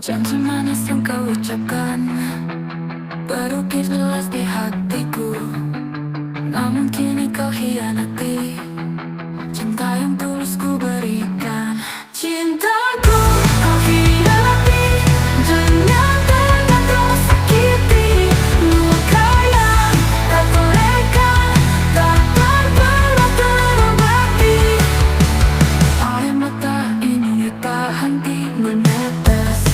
Janji manis yang kau ucapkan berukir jelas di hatiku, namun kini kau hianati cinta yang tulus ku berikan. Cintaku kau hianati, ternyata kau sakiti. Luka yang tak terrekan, takkan pernah terobati. Air mata ini tak henti menetes,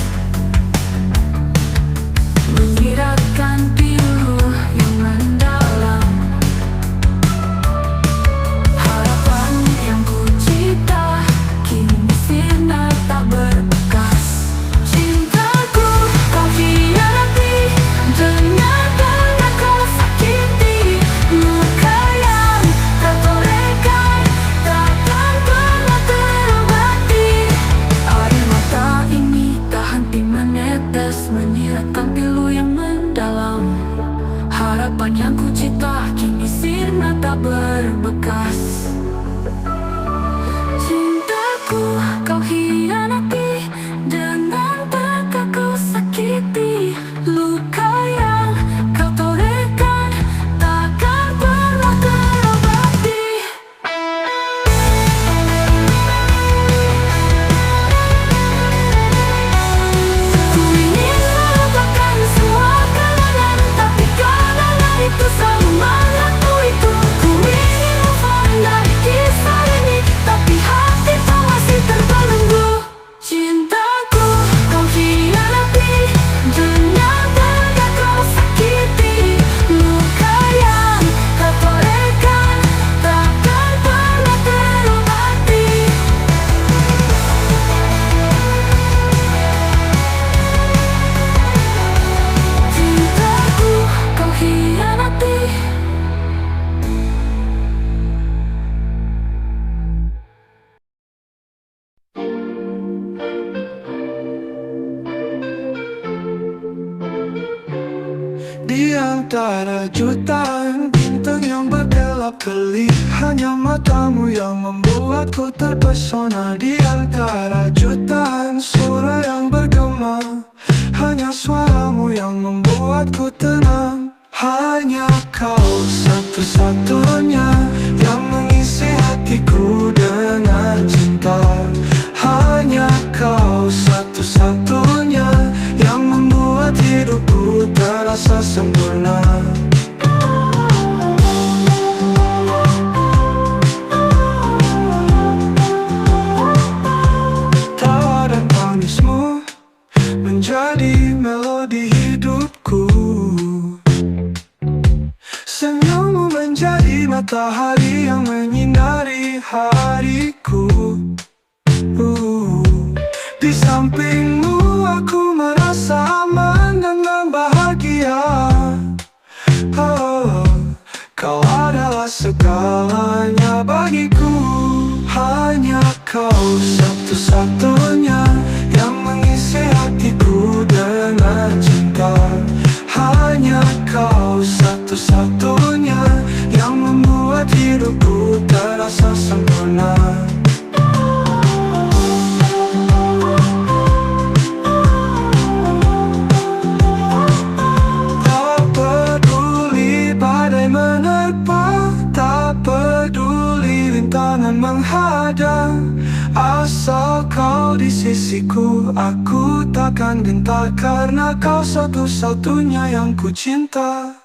menyiratkan pilu yang mendalam. Harapan yang ku cipta kini sirna tak berbekas. Cintaku kau hianati, ternyata kau sakiti. Luka yang tak terrekan, takkan pernah terobati. Air mata ini tak henti menetes, menyiratkan pilu yang mendalam. Harapan yang ku cipta kini sirna tak berbekas. Cintaku kau hianati, dengan tak kau sakiti. Luka yang kau torehkan, takkan pernah terobati. Ku ingin melupakan semua kenangan, tapi kenangan itu selalu menghantuiku. Ku ingin move on dari kisah ini, tapi hati tak masih terbelenggu. Cintaku kau hianati, ternyata kau sakiti. Luka yang kau torehkan, takkan pernah terobati. Cintaku kau hianati. Di antara jutaan bintang yang berkelap-kelip, hanya matamu yang membuatku terpesona. Di antara jutaan suara yang bergema, hanya suaramu yang membuatku tenang. Hanya kau satu-satunya yang mengisi hatiku dengan cinta. Hanya kau satu-satunya yang membuat hidupku terasa sempurna. Tawa dan tangismu menjadi melodi hidupku. Senyummu menjadi matahari yang menyinari hariku. Di sampingmu aku merasa aman dan bahagia. Kau adalah segalanya bagiku. Hanya kau satu-satunya yang mengisi hatiku dengan cinta. Hanya kau satu-satunya yang membuat hidupku terasa sempurna. Tak peduli badai menerpa, tak peduli rintangan menghadang, asal kau di sisiku, aku takkan gentar, karena kau satu-satunya yang ku cinta.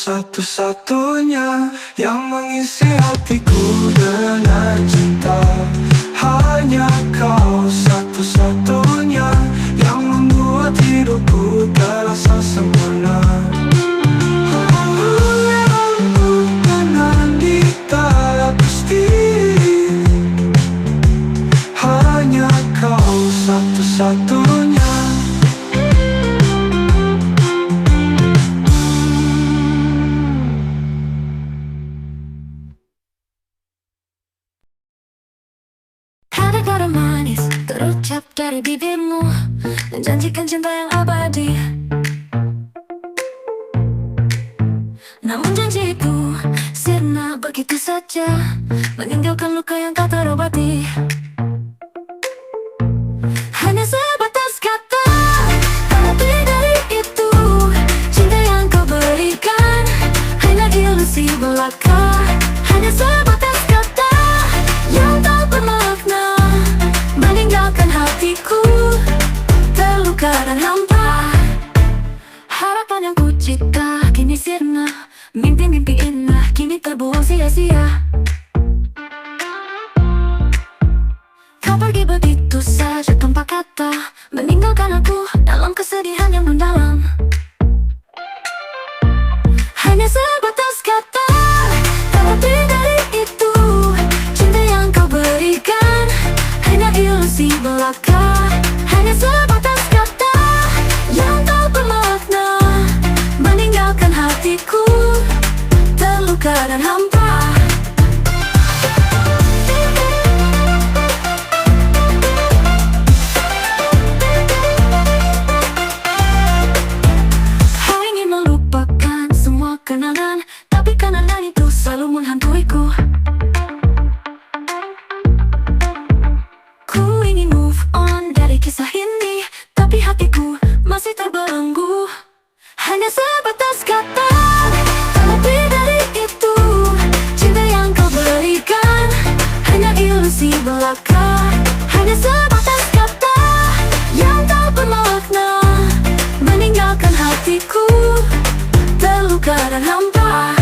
Satu-satunya yang mengisi hatiku dengan cinta. Hanya kau satu-satunya yang membuat hidupku terasa sempurna. Dengan dita pasti, hanya kau satu-satunya. Kata-kata manis terucap dari bibirmu, menjanjikan cinta yang abadi. Namun janji itu sirna begitu saja, meninggalkan luka yang tak terobati. Hanya sebatas kata, tak lebih dari itu. Cinta yang kau berikan hanya ilusi belaka. Hanya sebatas kata yang tak bermakna, meninggalkan hatiku terluka dan hampa. Harapan yang ku cipta kini sirna, mimpi-mimpi indah kini terbuang sia-sia. Kau pergi begitu saja tanpa kata, meninggalkan aku dalam kesedihan yang mendalam. Hanya sebatas kata, tak lebih dari itu. Cinta yang kau berikan hanya ilusi belaka. Hanya sebatas kata yang tak bermakna, meninggalkan hatiku terluka dan hampa. Aku ingin melupakan semua kenangan, tapi kenangan itu selalu menghantuiku. Ku ingin move on dari kisah ini, tapi hatiku masih terbelenggu. Hanya sebatas kata, tak lebih dari itu. Cinta yang kau berikan hanya ilusi belaka. Hanya sebatas kata yang tak bermakna, meninggalkan hatiku terluka dan hampa.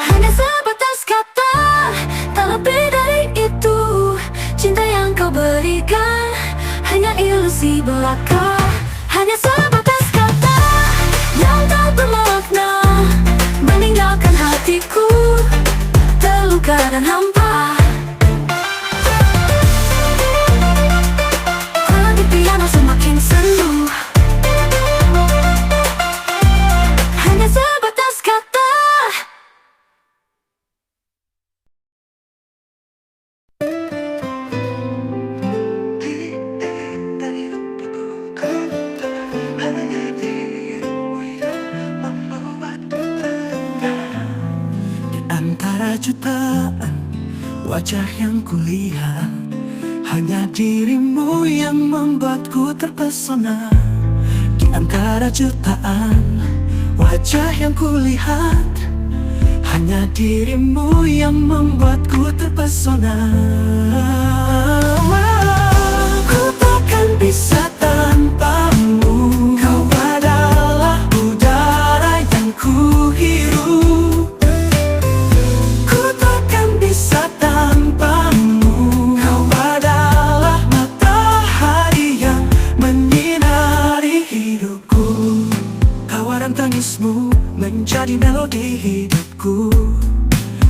Hanya sebatas kata, tak lebih dari itu. Cinta yang kau berikan hanya ilusi belaka. Hanya sebatas kata yang tak bermakna, meninggalkan hatiku terluka dan hampa. Kalau di piano semakin sendu, hanya sebatas kata. Antara jutaan wajah yang kulihat, hanya dirimu yang membuatku terpesona. Di antara jutaan wajah yang kulihat, hanya dirimu yang membuatku terpesona. Ku takkan bisa tanpamu. Kau adalah udara yang ku hirup. Ku takkan bisa tanpamu. Kau adalah matahari yang menyinari hidupku. Tawaran tangismu menjadi melodi hidupku.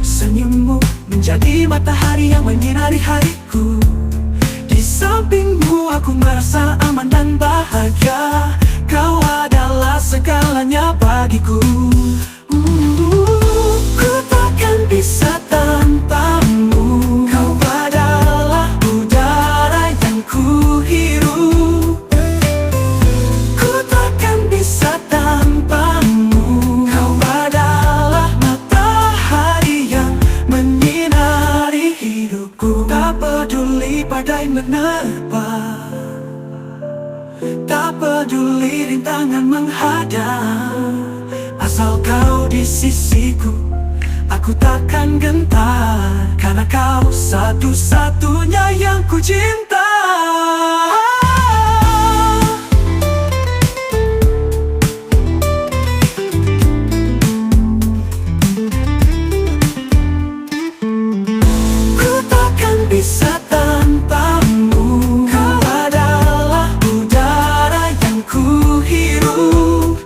Senyummu menjadi matahari yang menyinari hariku. Di sampingmu aku merasa aman dan bahagia. Kau adalah segalanya bagiku. Ku takkan bisa tanpamu. Kau adalah udara yang ku hirup. Ku takkan bisa tanpamu. Kau adalah matahari yang menyinari hidupku. Tak peduli badai menerpa, tak peduli rintangan menghadang. Asal kau di sisiku, aku takkan gentar. Karena kau satu-satunya yang ku cinta. Ku takkan bisa tanpamu. Kau adalah udara yang ku hirup.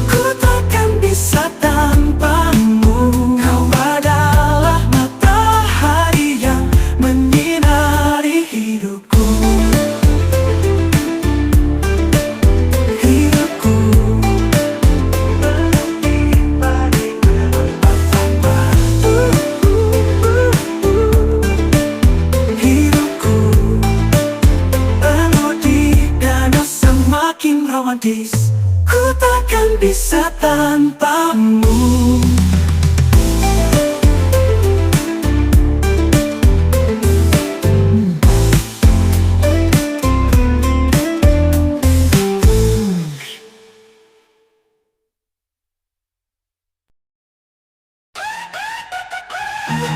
Ku takkan bisa tanpamu. tanpamu.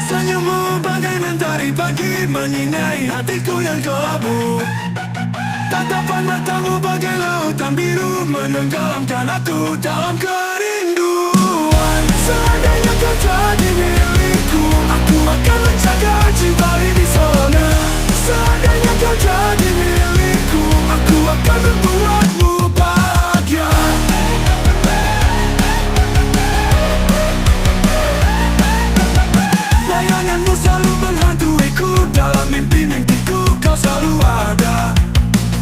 Senyummu bagai mentari pagi menyinai hatiku yang kelabu. Tatapan matamu bagai lautan biru menenggelamkan aku dalam kerinduan. Seandainya kau jadi milikku, aku akan menjaga cinta ini selamanya. Seandainya kau jadi milikku, aku akan membuatmu bahagia. Layanganmu selalu menghantuiku, dalam mimpi-mimpiku kau selalu ada.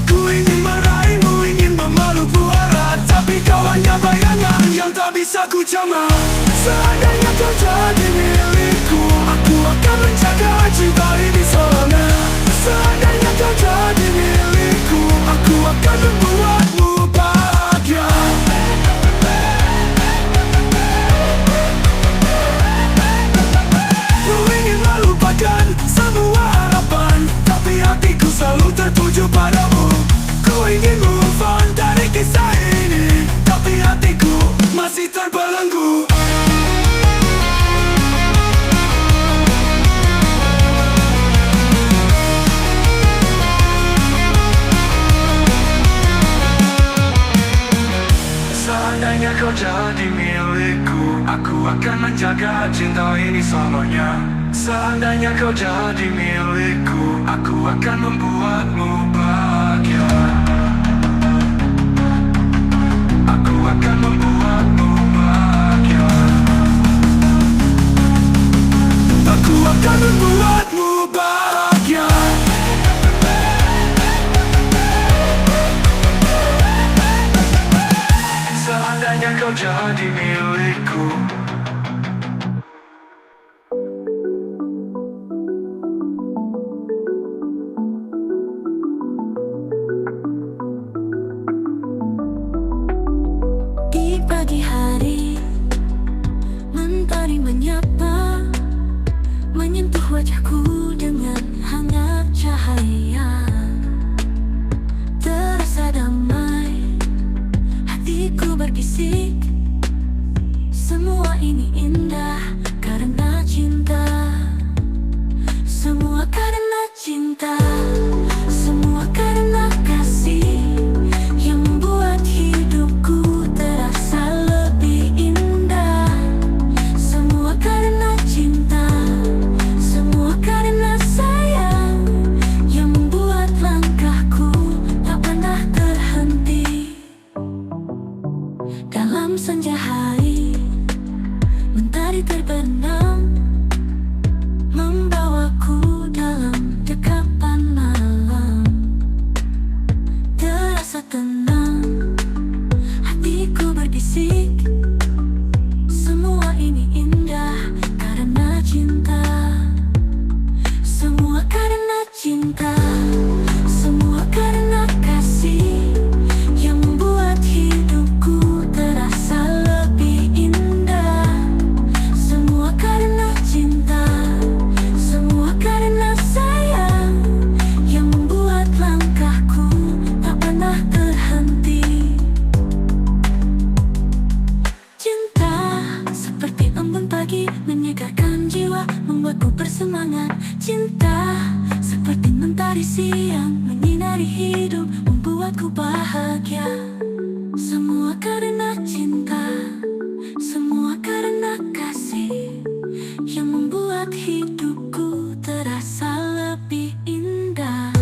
Ku ingin meraihmu, ingin memelukmu erat, tapi kau hanya bayangan yang tak bisa ku jama. Seandainya kau jadi milikku, aku akan menjaga cinta ini selamanya. Seandainya kau jadi milikku, aku akan membuatmu bahagia. Ku ingin melupakan semua harapan, tapi hatiku selalu tertuju padamu. Ku ingin move on dari kisah ini, tapi hatiku masih terbelenggu. Seandainya kau jadi milikku, aku akan menjaga cinta ini selamanya. Seandainya kau jadi milikku, aku akan membuatmu bahagia. Aku akan membuatmu bahagia. Aku akan membuatmu bahagia. Seandainya kau jadi milikku. Di pagi hari, mentari menyapa, menyentuh wajahku dengan hangat cahaya. Terasa damai, hatiku berbisik, semua ini indah karena cinta. Semua karena cinta, semua karena kasih yang membuat hidupku terasa lebih indah. Semua karena cinta, semua karena sayang yang membuat langkahku tak pernah terhenti. Dalam senja hari, mentari terbenam, membawaku dalam dekapan malam. Terasa tenang, hatiku berbisik, semua ini indah karena cinta. Semua karena cinta, semua karena kasih yang membuat hidupku terasa lebih indah. Semua karena cinta, semua karena sayang yang membuat langkahku tak pernah terhenti. Cinta seperti embun pagi menyegarkan jiwa, membuatku bersemangat. Cinta seperti mentari siang menyinari hidup, membuatku bahagia. Semua karena cinta, semua karena kasih yang membuat hidupku terasa lebih indah.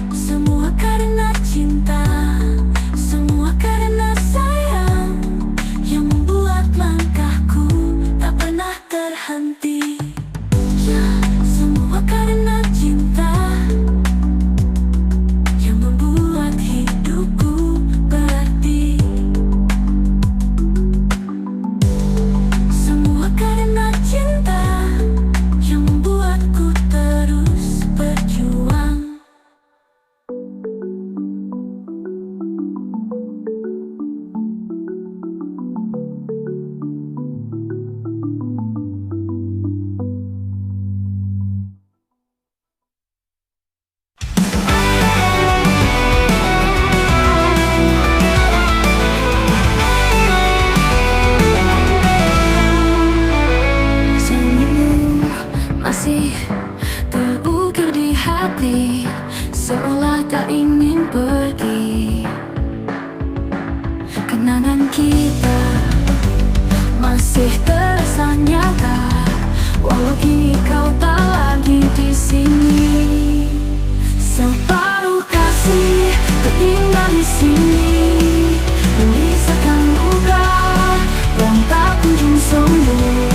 Semua karena cinta, semua karena sayang yang membuat langkahku tak pernah terhenti. Ya, semua karena cinta yang membuat hidupku berarti. masih terasa nyata, walau kini kau tak lagi di sini. Separuh kasih tertinggal di sini, menyisakan luka yang tak kunjung sembuh.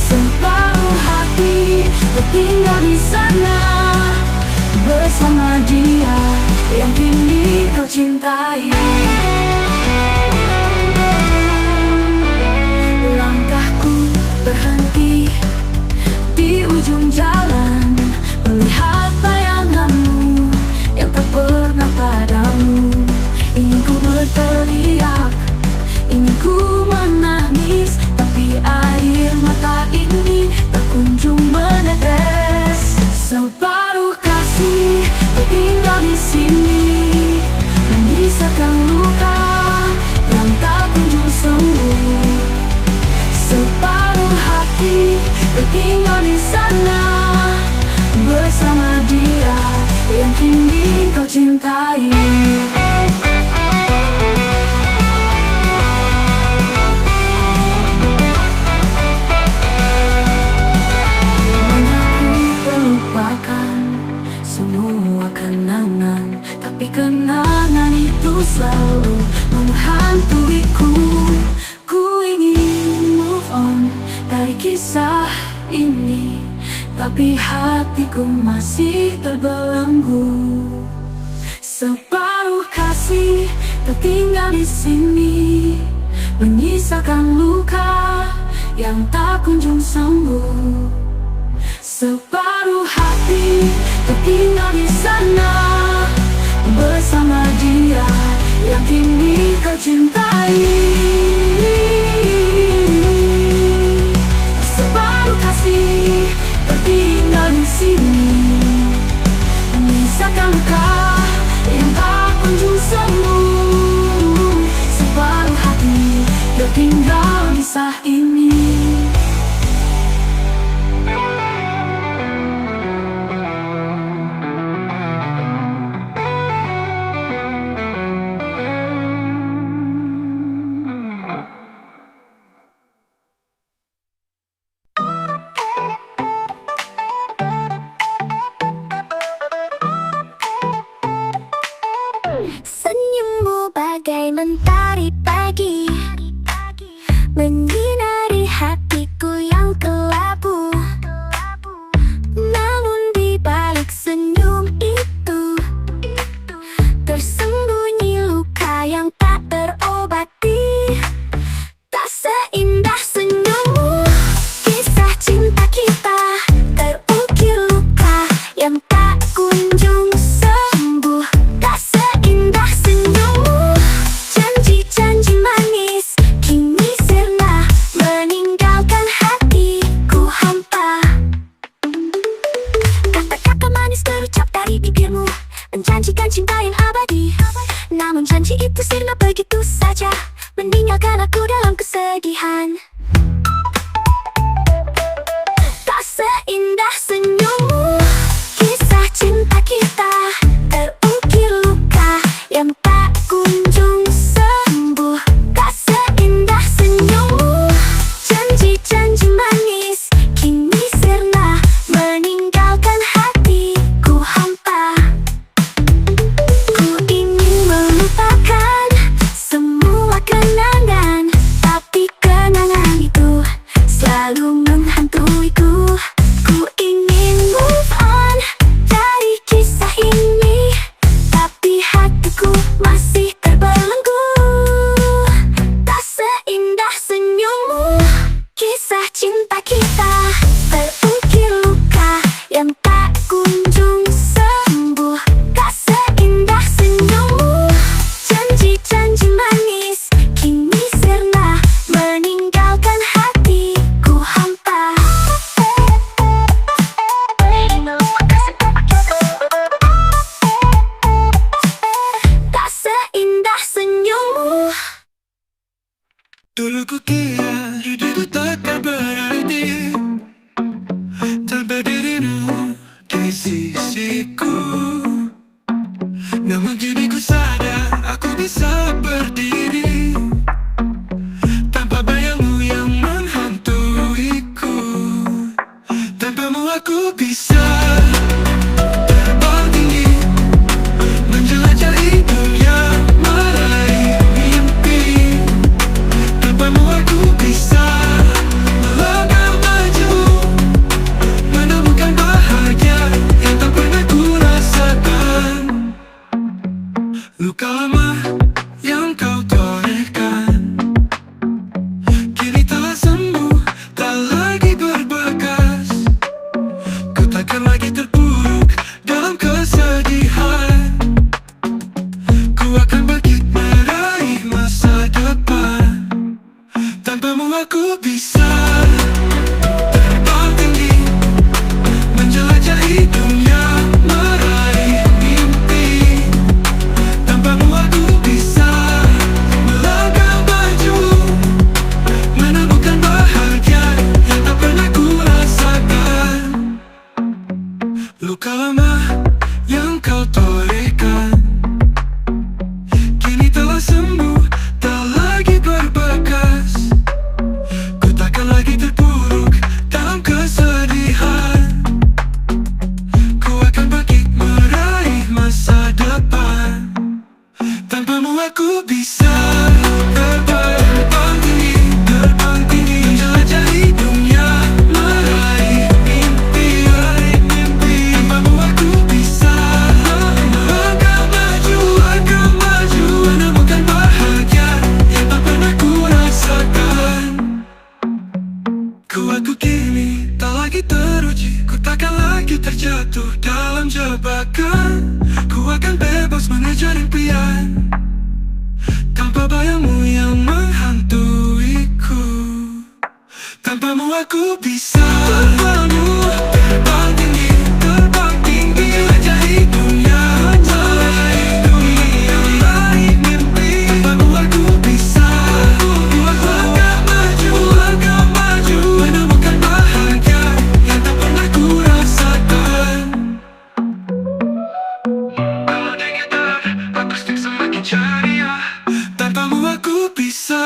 Separuh hati tertinggal di sana, bersama dia yang kini kau cintai. Langkahku berhenti di ujung jalan, melihat bayanganmu yang tak pernah padamu. Ingin ku berteriak, ingin ku menangis, tapi air mata ini tak kunjung menetes. Separuh kasih tertinggal di sini, menyisakan luka yang tak kunjung sembuh. Separuh hati tertinggal di sana, bersama dia yang kini kau cintai. Semua kenangan, tapi kenangan itu selalu menghantuiku. Ku ingin move on dari kisah ini, tapi hatiku masih terbelenggu. Separuh kasih tertinggal di sini, menyisakan luka yang tak kunjung sembuh. Separuh hati tertinggal di sana, bersama dia yang kini kau cintai. Separuh kasih tertinggal di sini, menyisakan luka yang tak kunjung sembuh. Separuh hati tertinggal di kisah ini. Senyummu bagai mentari pagi, menyinari hatiku yang kelabu. Namun di balik senyum itu tersembunyi luka yang tak terobati. Tak seindah senyummu, kisah cinta kita terukir luka yang tak kunjung sembuh. Tak seindah senyummu, janji-janji manis kini sirna meninggalkan hatiku hampa. Kata-kata manis terucap dari bibirmu, menjanjikan cinta yang abadi. Namun janji itu sirna begitu saja, meninggalkan aku dalam kesedihan. Tak seindah senyummu, kisah cinta kita terukir luka yang tak kunjung sembuh. Tak seindah senyummu, janji-janji manis kini sirna meninggalkan hatiku hampa. Ku ingin melupakan semua kenangan, tapi kenangan itu selalu menghantuiku. Ku ingin move on dari kisah ini, tapi hatiku masih terbelenggu. Tak seindah senyummu, kisah cinta kita terukir luka yang tak kunjung sembuh. Tak seindah senyummu, janji-janji manis kini sirna meninggalkan hatiku hampa. Tak seindah senyummu. Dulu ku kira hidupku takkan berarti tanpa dirimu di sisiku. Namun kini ku sadar aku bisa berdiri tanpa bayangmu yang Tanpamu aku bisa terbang tinggi, menjelajahi dunia, meraih mimpi. Tanpamu aku bisa melangkah maju, menemukan bahagia yang tak pernah ku rasakan. Luka lama yang kau torehkan kini telah sembuh, tak lagi berbekas. Ku takkan lagi terpuruk dalam kesedihan. Ku akan bangkit meraih masa depan. Tanpamu aku bisa terbang tinggi, terbang tinggi, menjelajahi dunia, meraih mimpi, meraih mimpi. Tanpamu aku bisa melangkah maju, langkah maju, menemukan bahagia yang tak pernah ku rasakan. Kuatku kini tak lagi teruji, ku takkan lagi terjatuh dalam jebakan. Ku akan bebas mengejar impian tanpa bayangmu yang menghantuiku. Tanpamu aku bisa terbang tinggi, terbang tinggi, menjelajahi dunia, meraih dunia, meraih mimpi. Tanpamu aku bisa langkah maju, langkah maju, menemukan bahagia yang tak pernah ku rasakan. Kalau dengan gitar, akustik semakin ceria. Tanpamu aku bisa.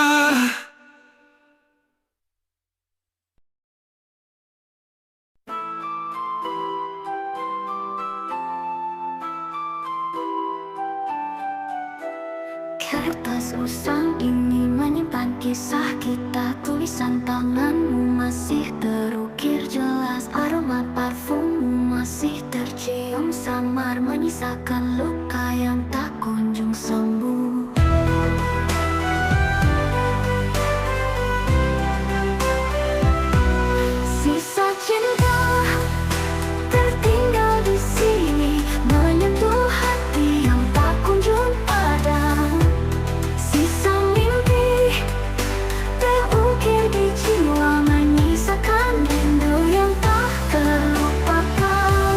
Kertas usang ini menyimpan kisah kita. Tulisan tanganmu masih terukir jelas. Aroma parfummu masih tercium samar, menyisakan luka yang tak kunjung sembuh. Sisa cinta tertinggal di sini, menyentuh hati yang tak kunjung padam. Sisa mimpi terukir di jiwa, menyisakan rindu yang tak terlupakan.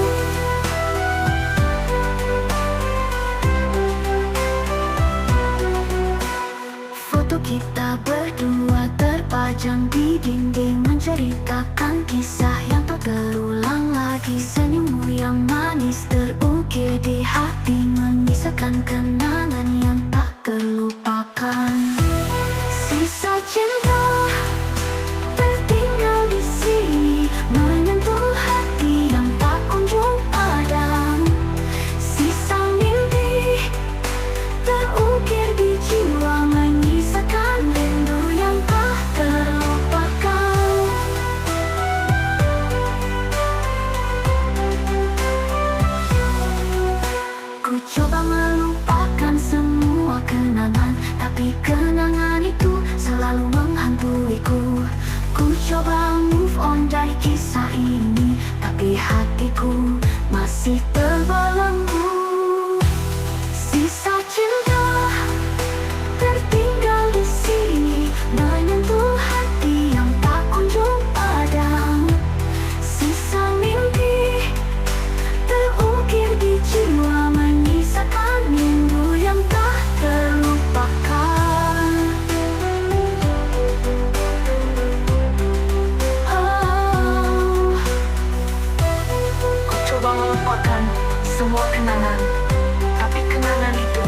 Foto kita berdua terpajang di dinding, menceritakan kisah yang tak terulang lagi. Senyummu yang manis terukir di hati, menyisakan kenangan yang tak terlupakan. Sisa cinta tertinggal di sini, menyentuh hati yang tak kunjung padam. Sisa mimpi terukir di jiwa, menyisakan rindu yang tak terlupakan. Ku coba melupakan semua kenangan, tapi kenangan itu selalu menghantuiku. Ku coba move on dari kisah ini, tapi hatiku masih terbelenggu. Sisa cinta tertinggal di sini, menyentuh hati yang tak kunjung padam. Sisa mimpi terukir di jiwa, menyisakan rindu yang tak terlupakan. Oh, ku coba melupakan semua kenangan, tapi kenangan itu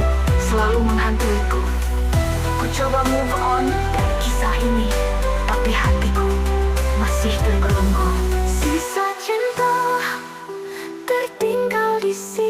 selalu menghantuiku. Ku coba move on dari kisah ini, tapi hatiku masih terbelenggu. Sisa cinta tertinggal di sini,